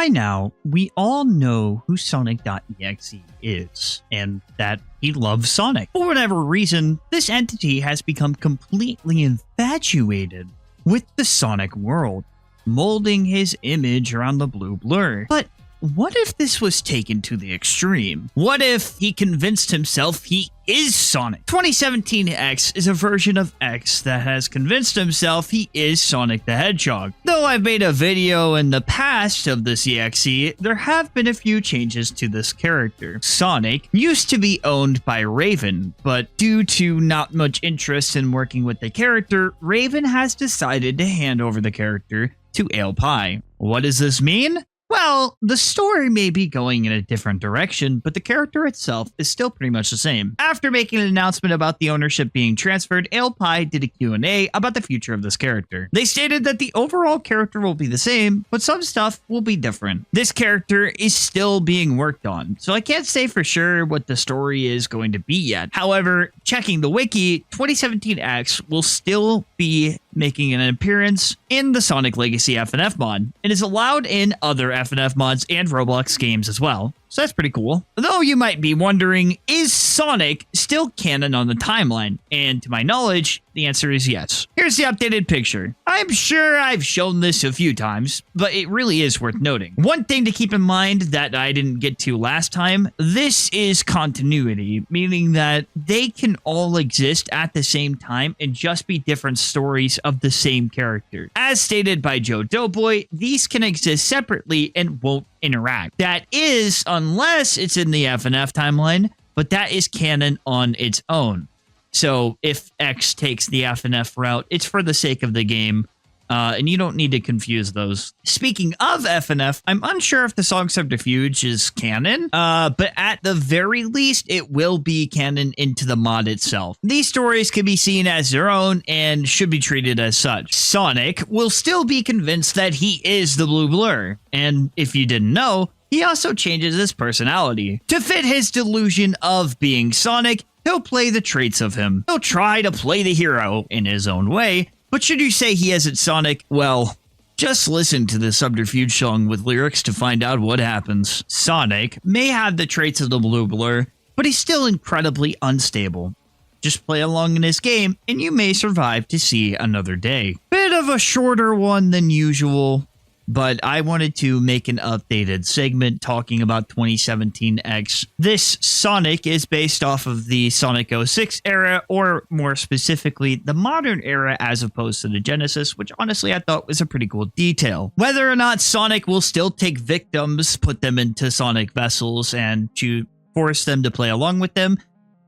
By now, we all know who Sonic.exe is, and that he loves Sonic. For whatever reason, this entity has become completely infatuated with the Sonic world, molding his image around the blue blur. But what if this was taken to the extreme? What if he convinced himself he is Sonic? 2017 X is a version of X that has convinced himself he is Sonic the Hedgehog. Though I've made a video in the past of this EXE, there have been a few changes to this character. Sonic used to be owned by Raven, but due to not much interest in working with the character, Raven has decided to hand over the character to AlePie. What does this mean? Well, the story may be going in a different direction, but the character itself is still pretty much the same. After making an announcement about the ownership being transferred, AlePie did a Q&A about the future of this character. They stated that the overall character will be the same, but some stuff will be different. This character is still being worked on, so I can't say for sure what the story is going to be yet. However, checking the wiki, 2017X will still be making an appearance in the Sonic Legacy FNF mod. It is allowed in other FNF mods and Roblox games as well, so that's pretty cool. Though you might be wondering, is Sonic still canon on the timeline? And to my knowledge, the answer is yes. Here's the updated picture. I'm sure I've shown this a few times, but it really is worth noting. One thing to keep in mind that I didn't get to last time, this is continuity, meaning that they can all exist at the same time and just be different stories of the same character. As stated by Joe Doughboy, these can exist separately and won't interact. That is, unless it's in the FNF timeline, but that is canon on its own. So if X takes the FNF route, it's for the sake of the game, and you don't need to confuse those. Speaking of FNF, I'm unsure if the song Subterfuge is canon, but at the very least, it will be canon into the mod itself. These stories can be seen as their own and should be treated as such. Sonic will still be convinced that he is the blue blur, and if you didn't know, he also changes his personality. To fit his delusion of being Sonic, he'll play the traits of him. He'll try to play the hero in his own way, but should you say he isn't Sonic, well, just listen to the Subterfuge song with lyrics to find out what happens. Sonic may have the traits of the blue blur, but he's still incredibly unstable. Just play along in his game, and you may survive to see another day. Bit of a shorter one than usual, but I wanted to make an updated segment talking about 2017X. This Sonic is based off of the Sonic 06 era, or more specifically, the modern era as opposed to the Genesis, which honestly I thought was a pretty cool detail. Whether or not Sonic will still take victims, put them into Sonic vessels, and to force them to play along with them,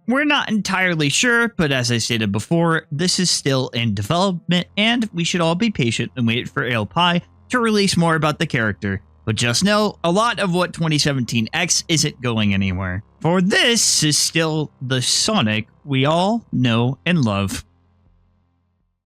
we're not entirely sure, but as I stated before, this is still in development, and we should all be patient and wait for AlePie to release more about the character. But just know, a lot of what 2017X isn't going anywhere. For this is still the Sonic we all know and love.